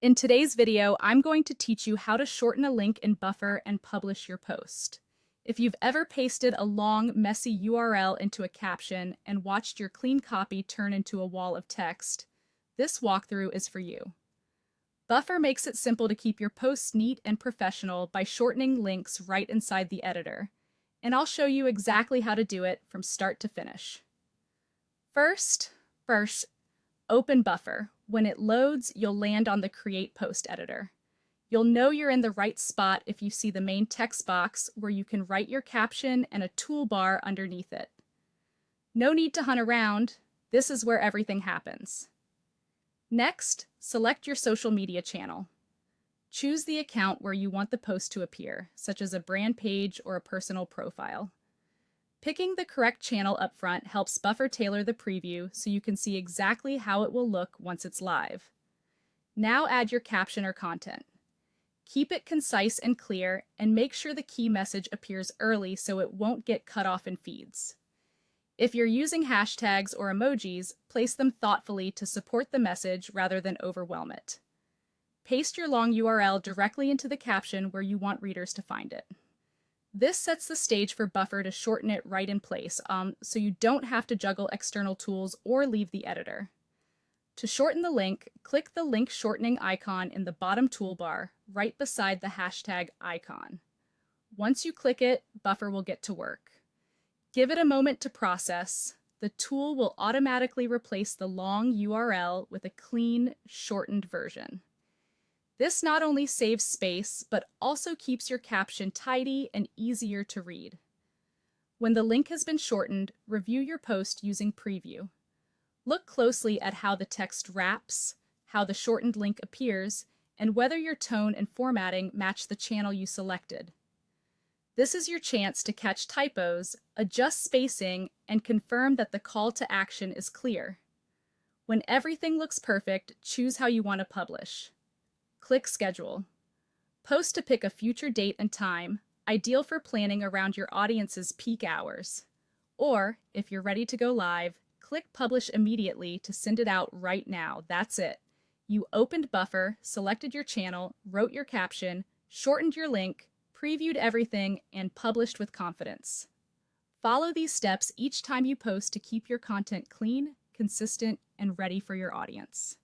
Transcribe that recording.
In today's video, I'm going to teach you how to shorten a link in Buffer and publish your post. If you've ever pasted a long, messy URL into a caption and watched your clean copy turn into a wall of text, this walkthrough is for you. Buffer makes it simple to keep your posts neat and professional by shortening links right inside the editor, and I'll show you exactly how to do it from start to finish. First, open Buffer. When it loads, you'll land on the Create Post editor. You'll know you're in the right spot if you see the main text box where you can write your caption and a toolbar underneath it. No need to hunt around. This is where everything happens. Next, select your social media channel. Choose the account where you want the post to appear, such as a brand page or a personal profile. Picking the correct channel up front helps Buffer tailor the preview so you can see exactly how it will look once it's live. Now add your caption or content. Keep it concise and clear, and make sure the key message appears early so it won't get cut off in feeds. If you're using hashtags or emojis, place them thoughtfully to support the message rather than overwhelm it. Paste your long URL directly into the caption where you want readers to find it. This sets the stage for Buffer to shorten it right in place, so you don't have to juggle external tools or leave the editor. To shorten the link, click the link shortening icon in the bottom toolbar, right beside the hashtag icon. Once you click it, Buffer will get to work. Give it a moment to process. The tool will automatically replace the long URL with a clean, shortened version. This not only saves space, but also keeps your caption tidy and easier to read. When the link has been shortened, review your post using Preview. Look closely at how the text wraps, how the shortened link appears, and whether your tone and formatting match the channel you selected. This is your chance to catch typos, adjust spacing, and confirm that the call to action is clear. When everything looks perfect, choose how you want to publish. Click Schedule. Post to pick a future date and time, ideal for planning around your audience's peak hours. Or, if you're ready to go live, click Publish immediately to send it out right now. That's it. You opened Buffer, selected your channel, wrote your caption, shortened your link, previewed everything, and published with confidence. Follow these steps each time you post to keep your content clean, consistent, and ready for your audience.